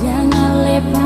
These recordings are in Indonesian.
Jangan lepas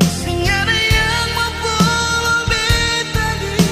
Sing ada yang mampu lebih tadi.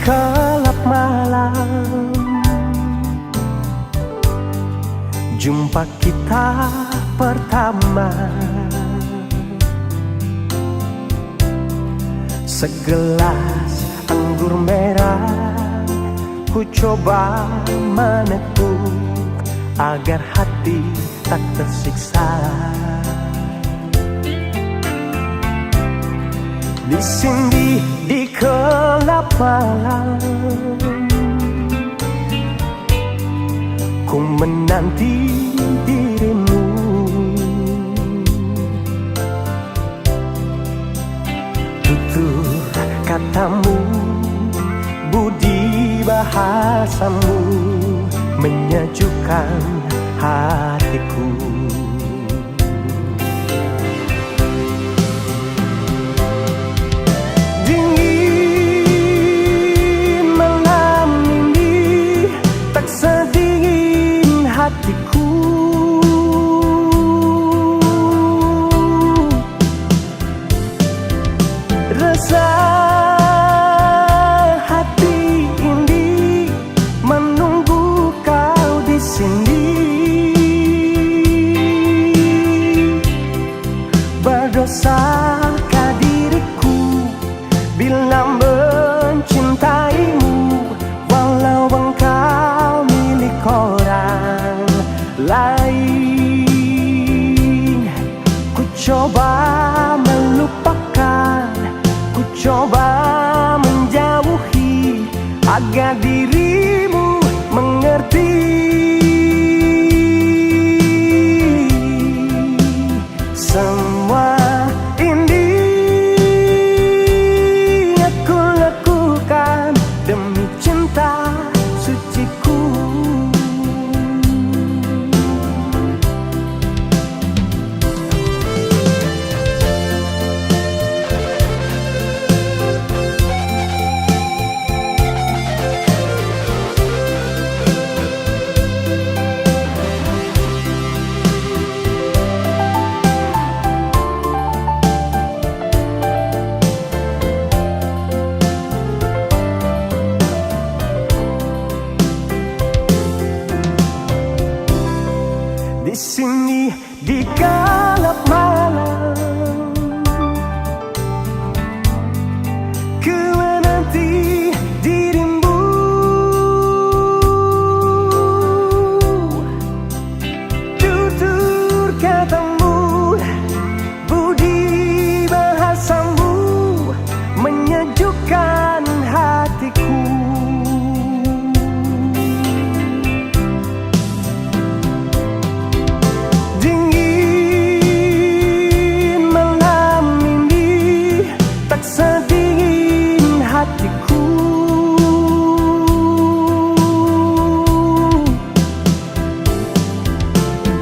gelap malam, jumpa kita pertama. Segelas anggur merah ku coba meneguk agar hati tak tersiksa. Di sini di gelap malam, ku menanti dirimu. Tutur katamu, budi bahasamu menyejukkan hatiku. Dingin malam ini tak sedingin hatiku. Rasa hati ini menunggu kau di sini. Berdosakah diriku bila mencintaimu, walau engkau milik orang lain. Ku coba melupakan, ku coba menjauhi agar dirimu mengerti. Semua ini aku lakukan demi cinta suciku. Di sini di gelap malam, ku menanti dirimu. Tutur katamu, budi bahasamu menyejukkan hatiku. Dingin malam ini tak sedingin hatiku.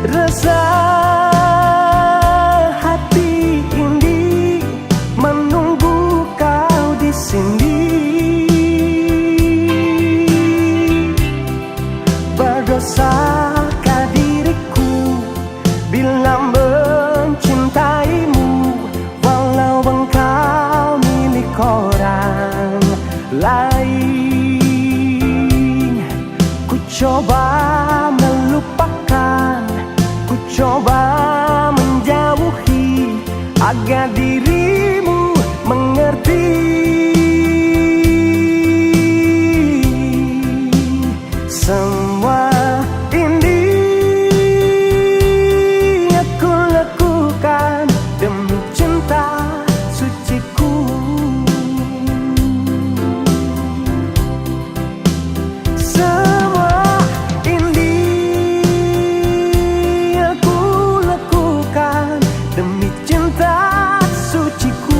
Rasa hati ini menunggu kau di sini. Berdosakah diriku bila mencintaimu, walau engkau milik orang lain. Ku coba melupakan, ku coba menjauhi agar dirimu mengerti. Semua ini aku lakukan demi cinta suciku. Semua ini aku lakukan demi cinta suciku.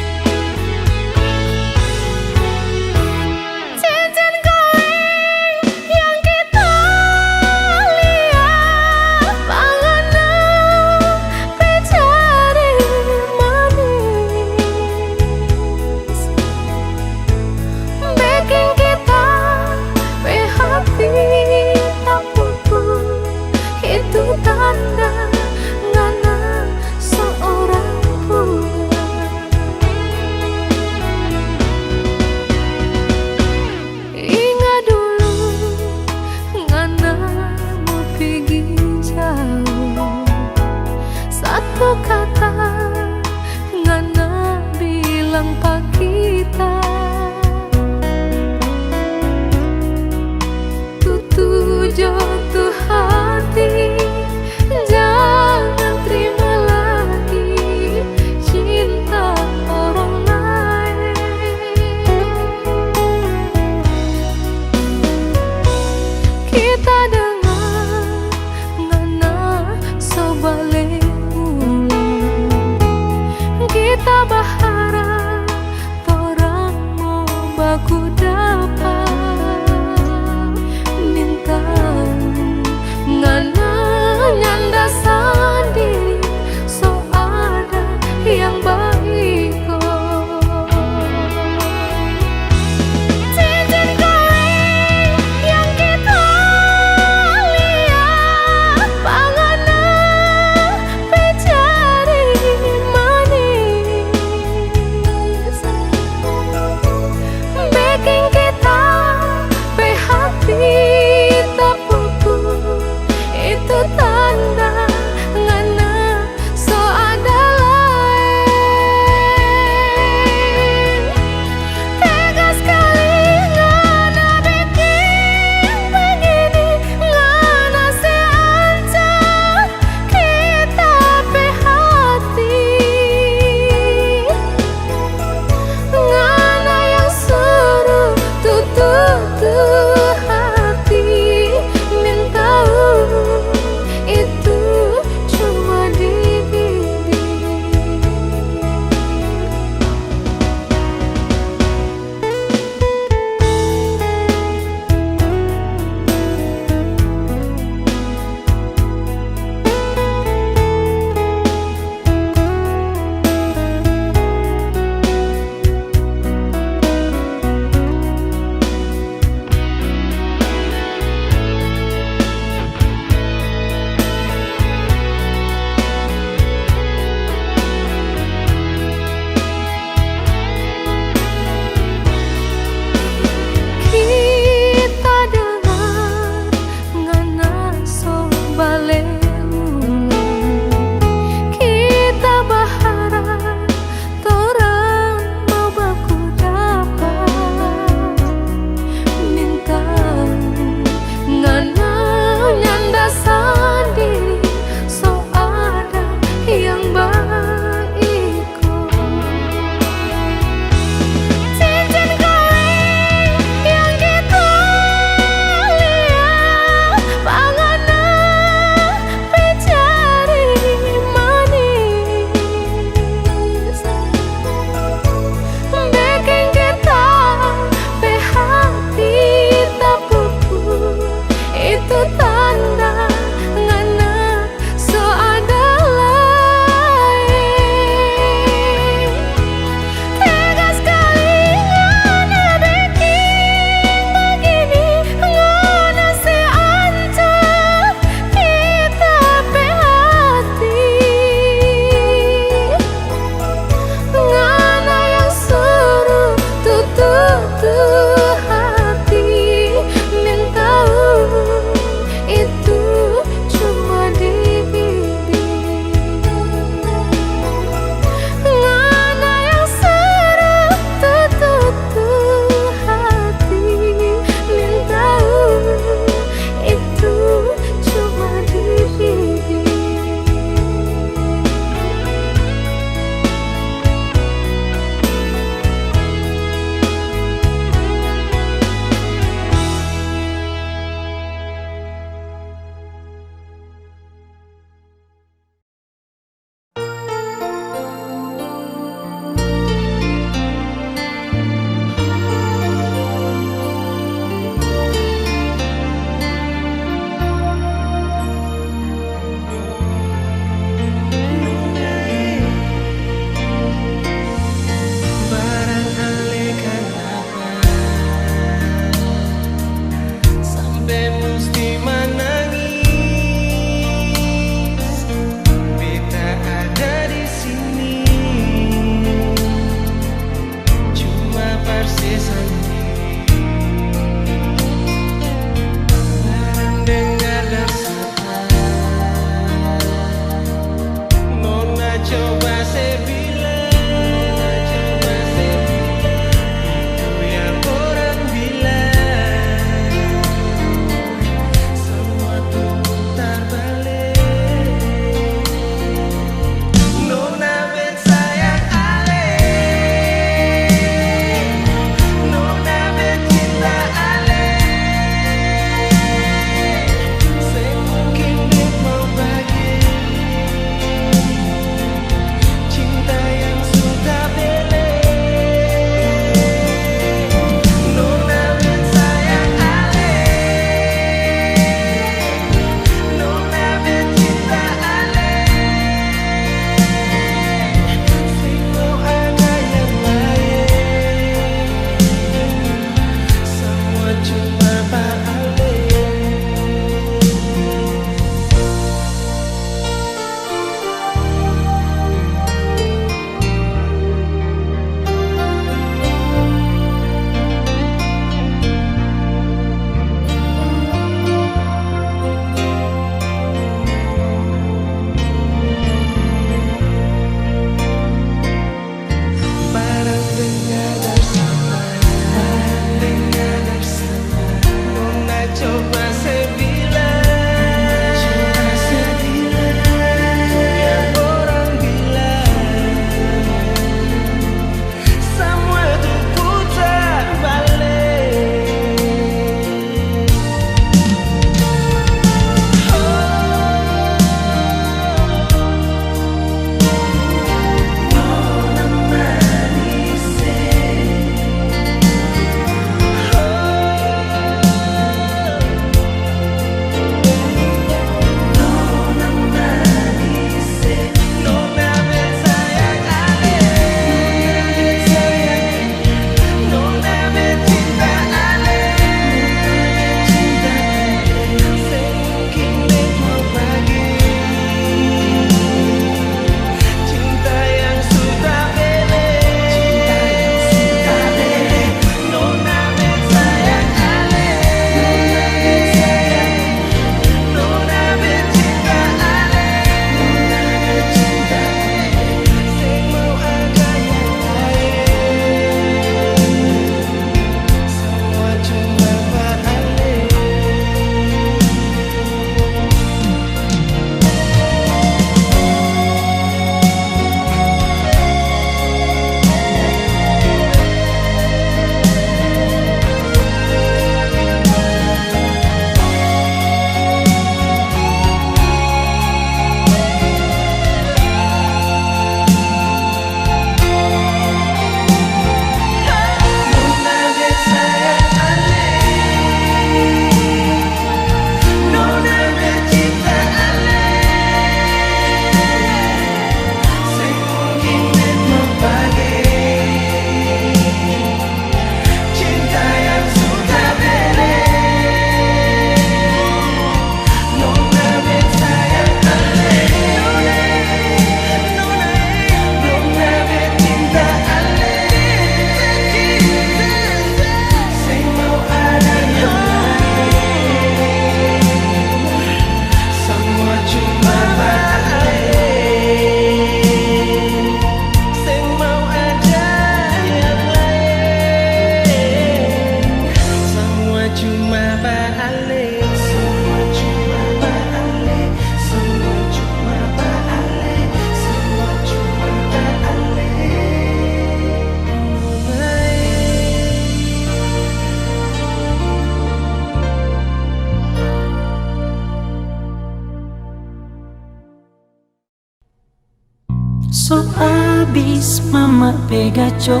wis mama pegaco,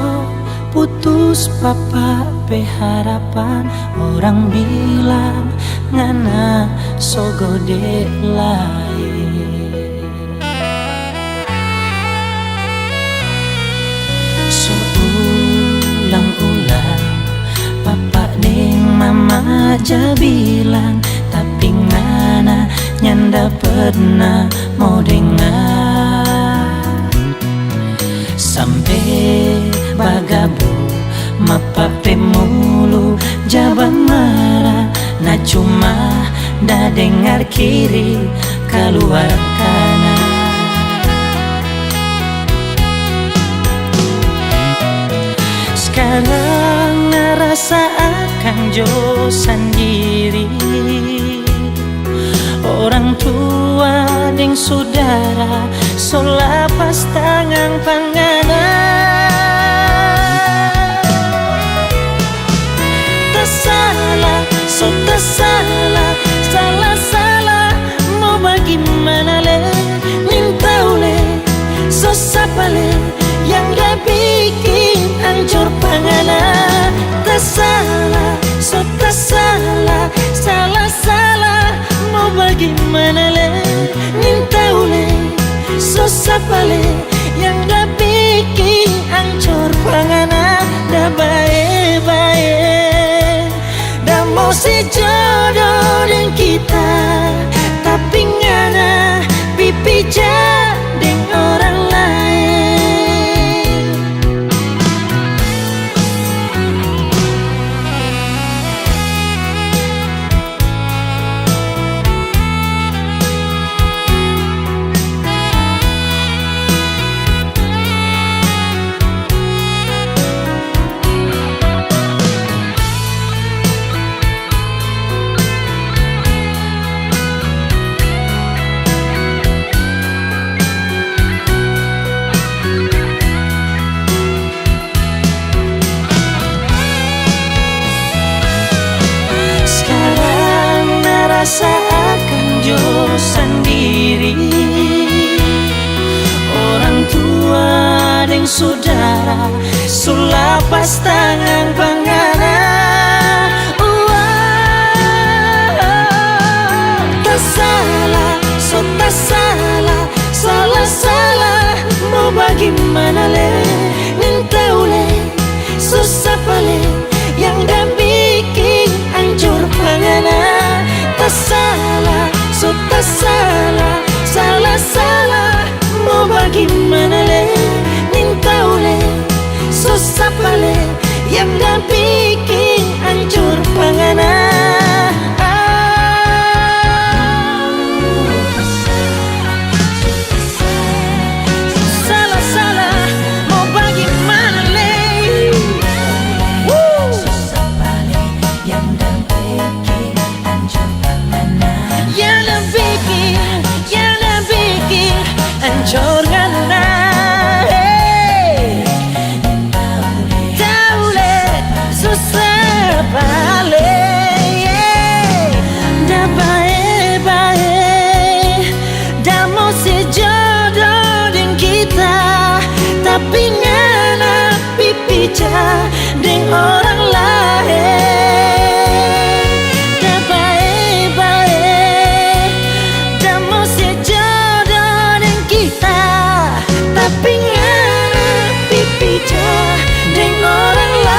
putus papa harapan. Orang bilang ngana sogode lain. So ulang-ulang papa ning mama aja bilang, tapi ngana nyanda pernah mau dengar. Sampai bagabu mapape mulu jabang marah, na cuma dah dengar kiri keluar kanan. Sekarang ngerasa akan jo sendiri, orang tua deng saudara so lapas tangan panganan. Tersalah, so tersalah, salah-salah mau bagaimana le, nintau le, so sapa le, yang gak bikin hancur panganan. Tersalah, so tersalah, salah-salah mau bagaimana le, nintau le, so sapa le, yang gak bikin hancur panganan. Dah baik-baik, dah mau sejodoh dengan kita, tapi ngana pipi jadeng orang lain. Seakan jo sendiri, orang tua dan saudara sulapas tangan panganan. Tersalah, so tersalah, salah-salah mau bagaimana le, nintau le, susah pale, yang dah bikin hancur panganan. Tersalah, so tersalah, salah-salah mau bagaimana le, nintau le, susah pale, yang dah bikin hancur panganan. Salah-salah mau bagaimana le, susah pale, yang dah bikin hancur panganan. Yang dah bikin hancur panganan. Tahu le, susah pale, dah baik-baik, dah mau sejodoh dengan kita, tapi ngana pipi dengan orang lain. Dah baik-baik, dah mau sejodoh dengan kita, tapi ngana pipi dengan orang lain.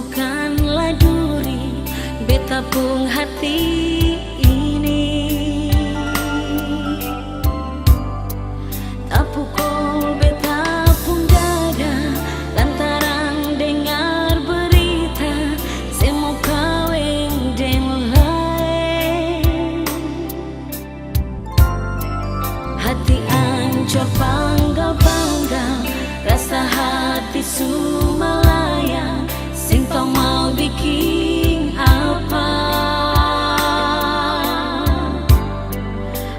bukanlah duri, beta pung hati ini. Tak pukul beta pun dada lantaran dengar berita semu kawin deng lain. Hati ancur bangga-bangga, rasa hati Sumalaya, sing tau mau bikin apa.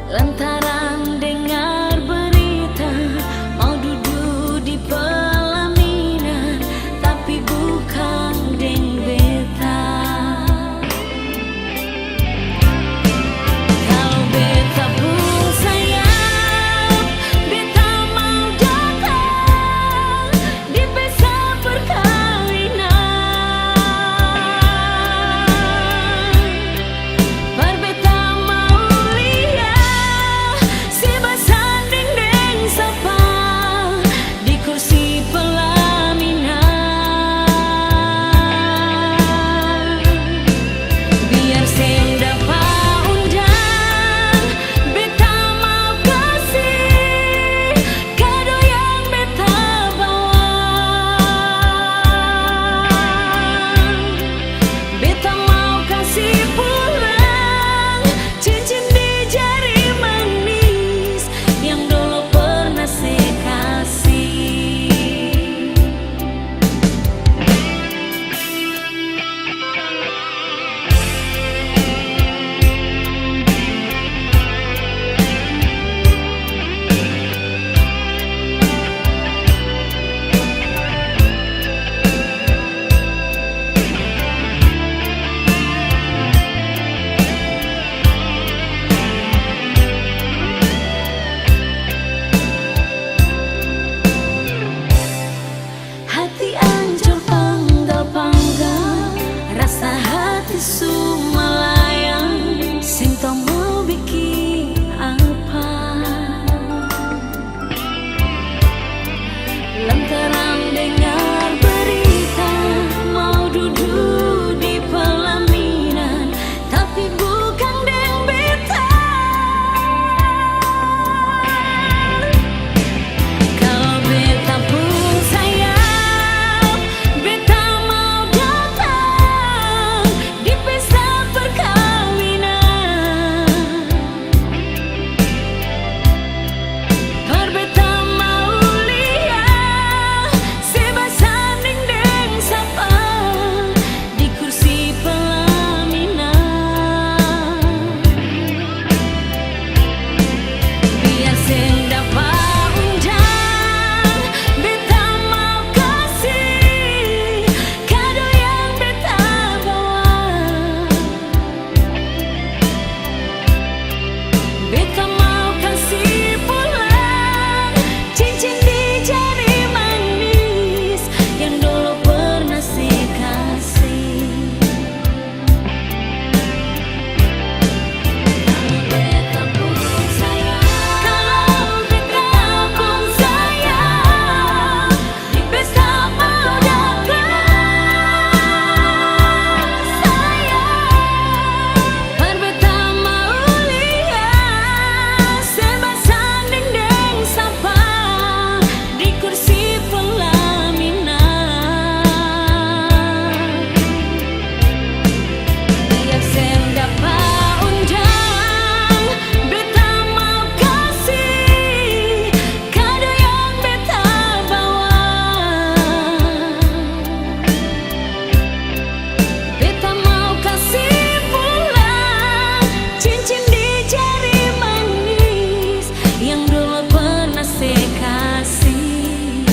Lantaran dengar berita mau duduk di pelaminan, tapi bukan deng beta. Kalau beta pun sayang, beta mau datang di pesta perkawinan. Par beta mau lihat si basanding deng sapa di kursi pelaminan. Biar sing dapat undang, beta mau kasih kado yang beta bawa. Beta mau kasih pulang cincin di jari manis yang dulu pernah saya kasih. Hati ancur bangga-bangga, rasa hati Sumalaya, sing tau mau bikin apa. Lantaran dengar berita mau duduk di pelaminan, tapi bukan deng beta. Kalau beta pun sayang, beta mau datang di pesta perkawinan. Par beta mau lihat si basanding deng sapa di kursi pelaminan. Biar sing dapat undang, beta mau kasih kado yang beta bawa. Beta mau kasih pulang cincin di jari manis yang dulu pernah saya kasih. Kalau beta pun sayang, di pesta mau datang sayang. Par beta mau lihat si basanding deng sapa di kursi pelaminan. Biar sing dapat undang, beta mau kasih kado yang beta bawa. Beta mau kasih pulang cincin di jari manis yang dulu pernah saya kasih.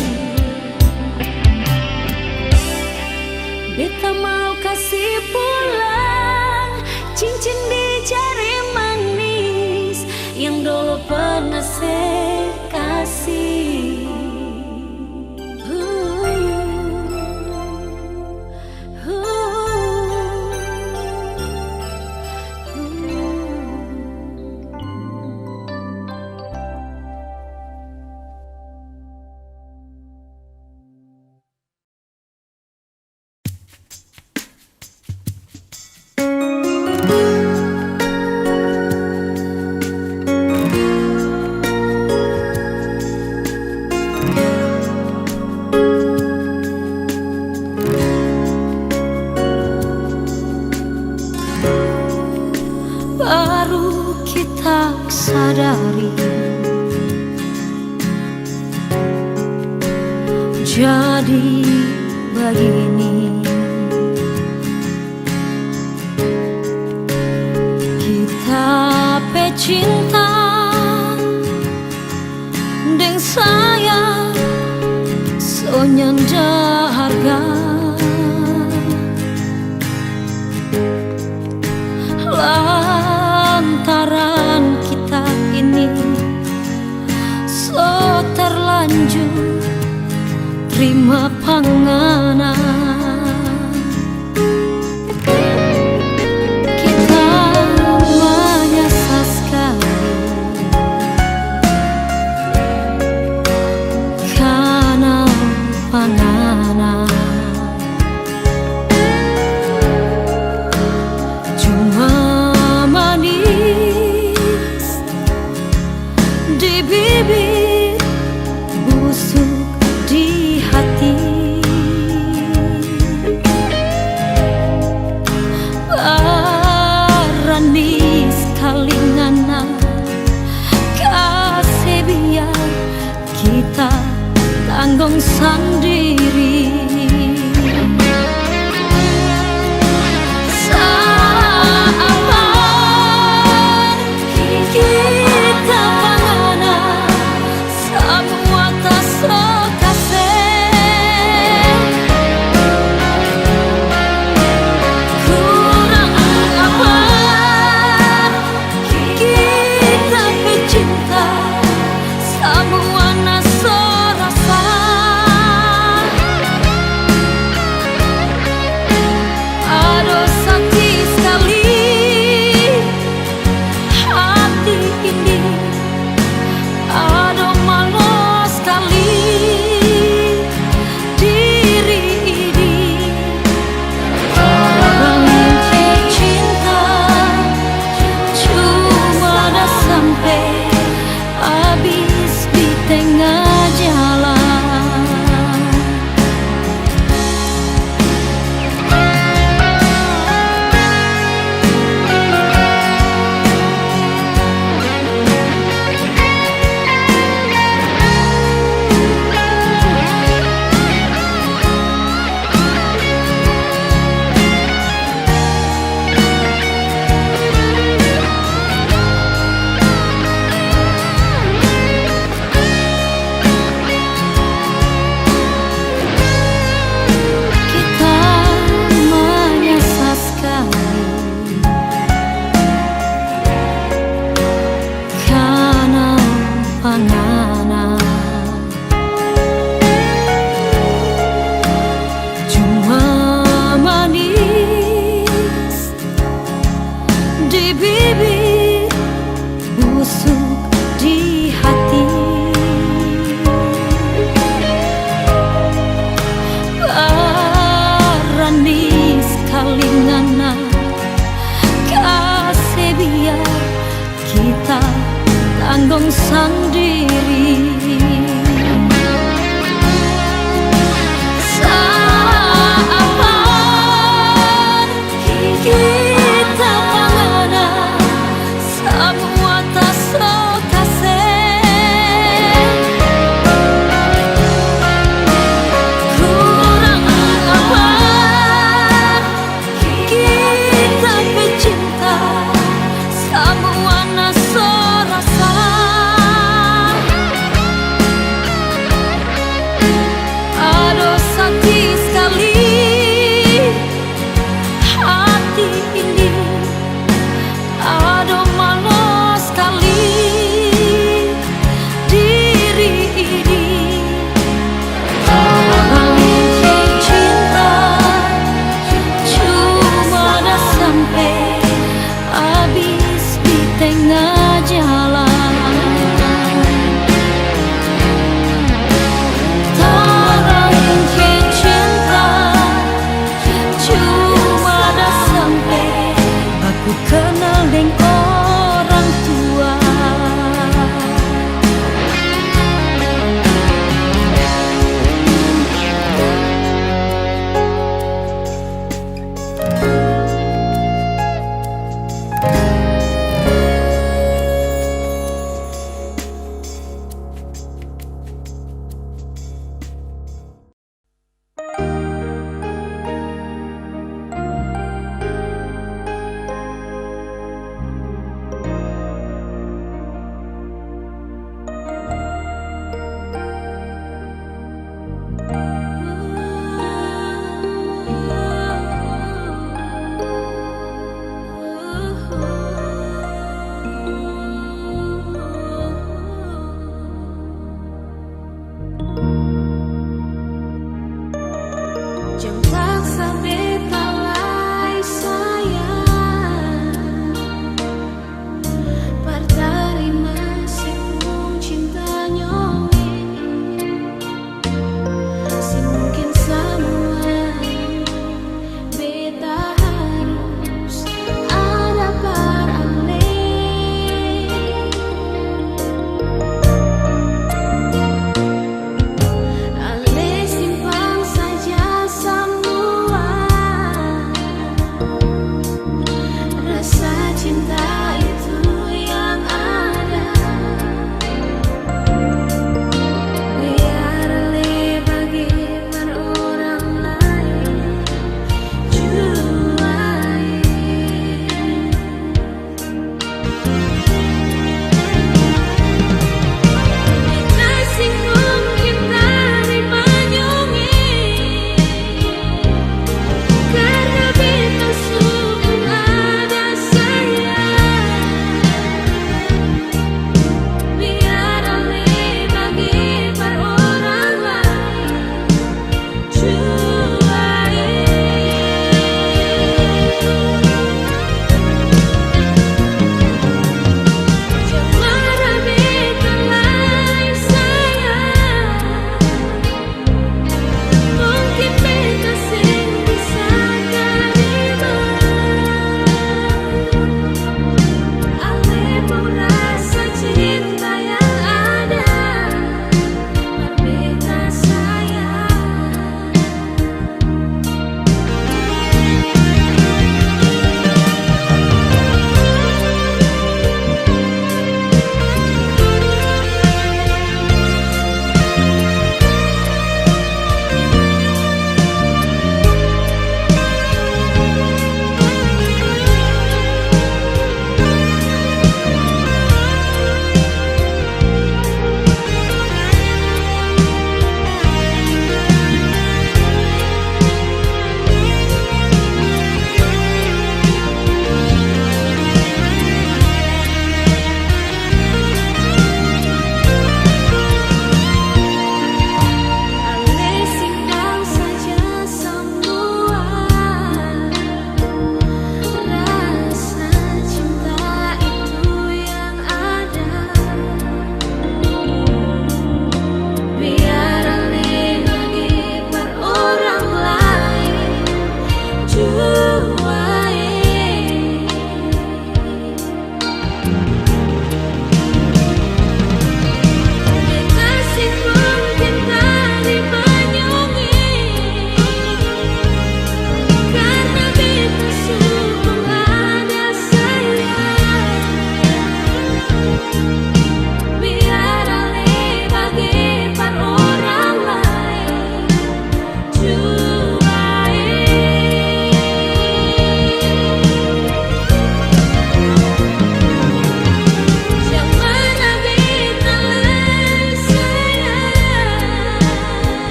Beta mau kasih pulang cincin di jari manis yang dulu pernah saya kasih. sadari jadi begini. Kita pecinta deng saya so nyanda harga lantaran kita ini so terlanjur terima panganan. Kita menyasa sekali karena panganan. Cuma manis di bibir, busuk di hati. Berani sekali ngana kasih biar kita tanggung sendiri. Saat kita panganan semua tak sekasih. Kurang apa kita pecinta semua naso rasa. Aduh sakit sekali hati ini. Aduh malu sekali diri ini. Orang yang cinta cuma dah sampai habis di tengah jalan. Kita menyasa sekali karena panganan. Cuma manis di bibir, busuk di hati. Berani sekali ngana kasih biar kita tanggung sendiri. Saat kita panganan semua tak sekasih. Kurang apa kita pecinta semua naso rasa. Aduh sakit sekali hati ini. Aduh malu sekali diri ini. Orang yang cinta cuma dah sampai habis di tengah jalan. Orang yang cinta cuma dah sampai aku kenal dengan orang tua.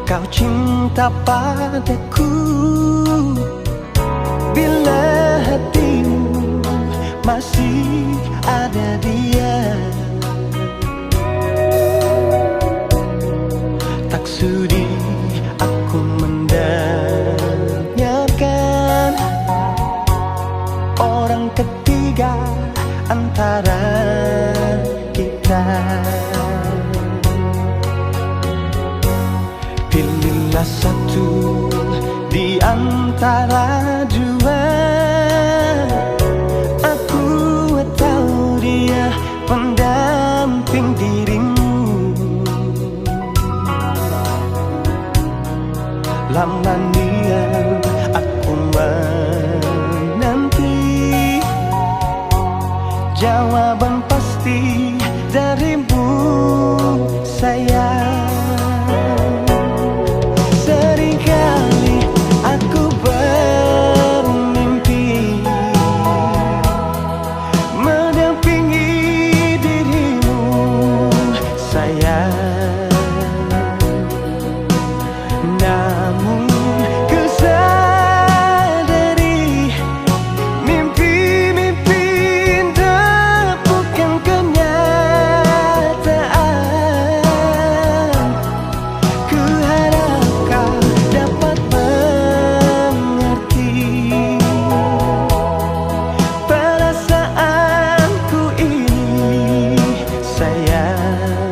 kau cinta padaku, bila hatimu masih ada dia. Tak sudi aku mendengarkan orang ketiga antara kita. Pilihlah satu di antara dua, aku tahu dia pendamping dirimu. Lama niat aku menanti jawaban pasti darimu, sayang. Seringkali aku bermimpi mendampingi dirimu, sayang. Namun ku sadari mimpi-mimpi indah bukan kenyataan. Ku harap kau dapat mengerti perasaanku ini, sayang.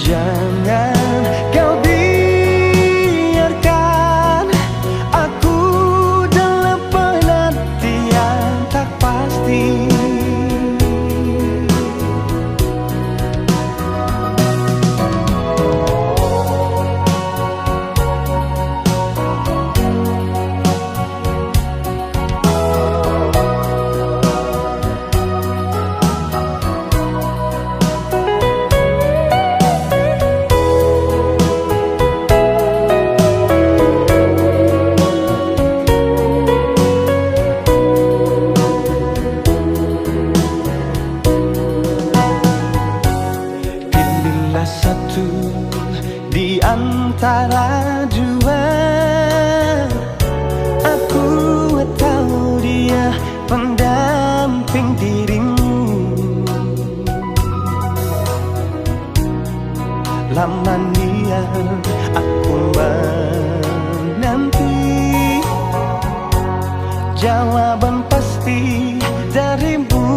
Jangan kau biarkan aku dalam penantian tak pasti. Pilihlah satu di antara dua, aku tahu dia pendamping dirimu. Lama niat aku menanti jawaban pasti darimu,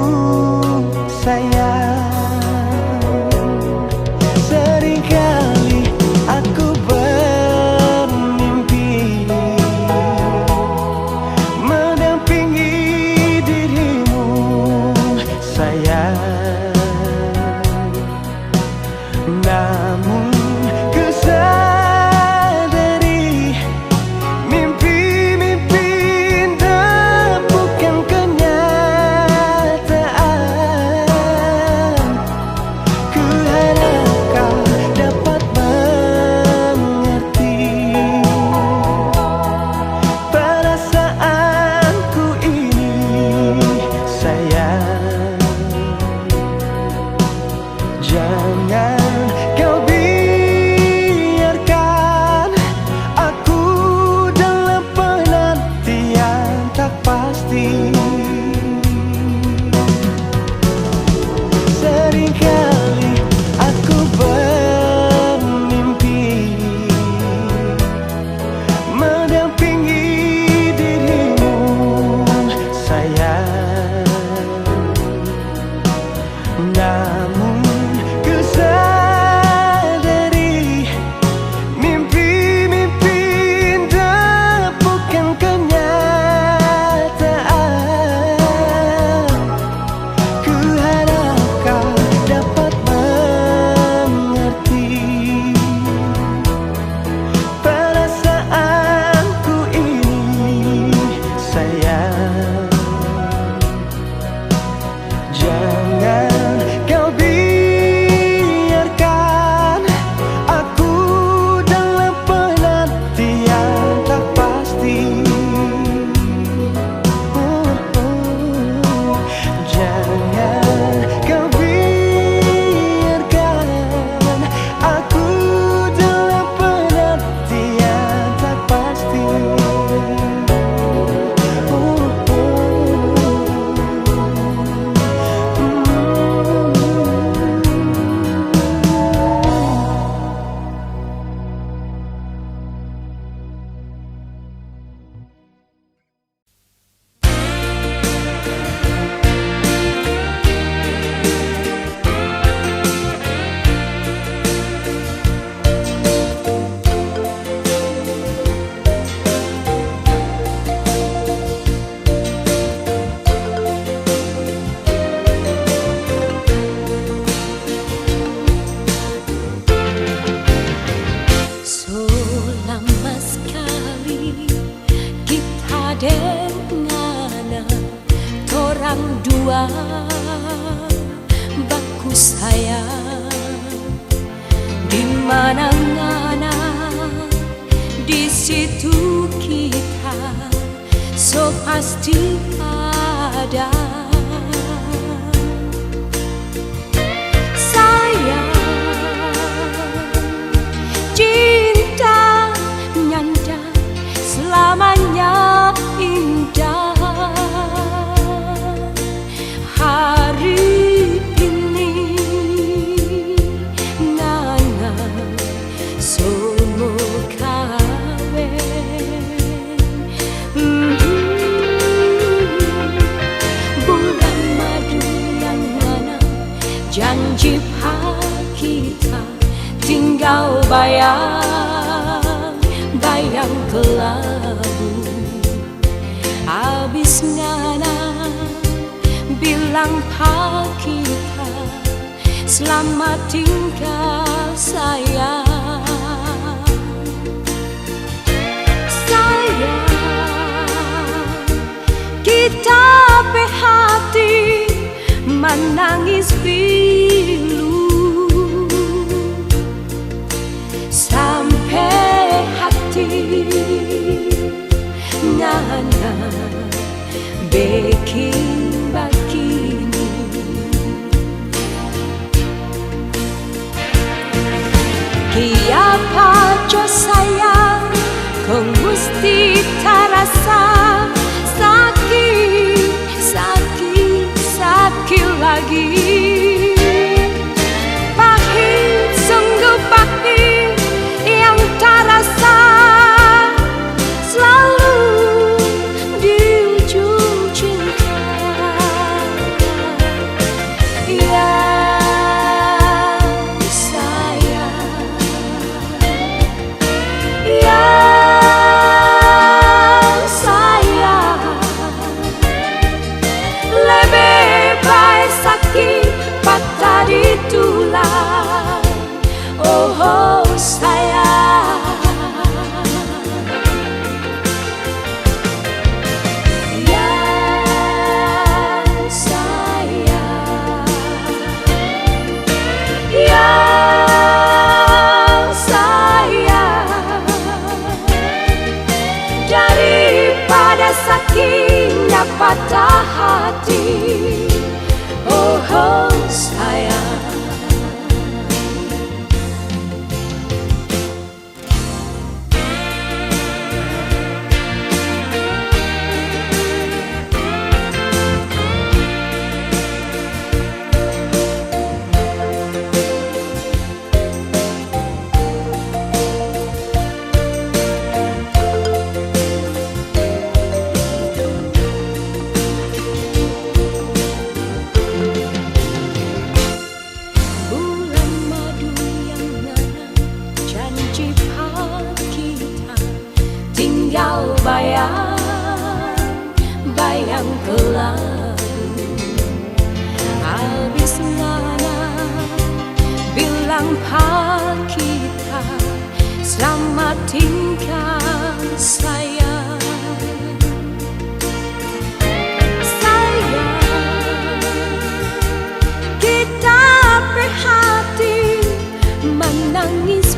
sayang. Seringkali aku bermimpi mendampingi dirimu, sayang. Namun ku sadari mimpi-mimpi indah bukan kenyataan. tua baku sayang, di mana-mana di situ kita so pasti ada. Sayang, cinta nyanda selamanya indah. Hari ini ngana somo kawin, bulan madu yang mana janji kita tinggal bayang ke labu. Abis ngana bilang pak kita selamat tinggal sayang. Sayang, kita pe hati menangis pilu sampai hati ngana bikin begini. Kiapa jo sayang, kau mesti terasa sakit, sakit, sakit lagi. Pahit, sungguh pahit yang terasa selalu di ujung cinta. Ya sayang, ya sayang, lebih baik sakit patah di tulang. Oh sayang, ya sayang, ya sayang, daripada sakitnya patah hati. Oh sayang. Bulan madu yang mana janji kita tinggal bayang ke labu. Habis ngana bilang pak kita selamat tinggal sayang. Sayang, kita pe hati menangis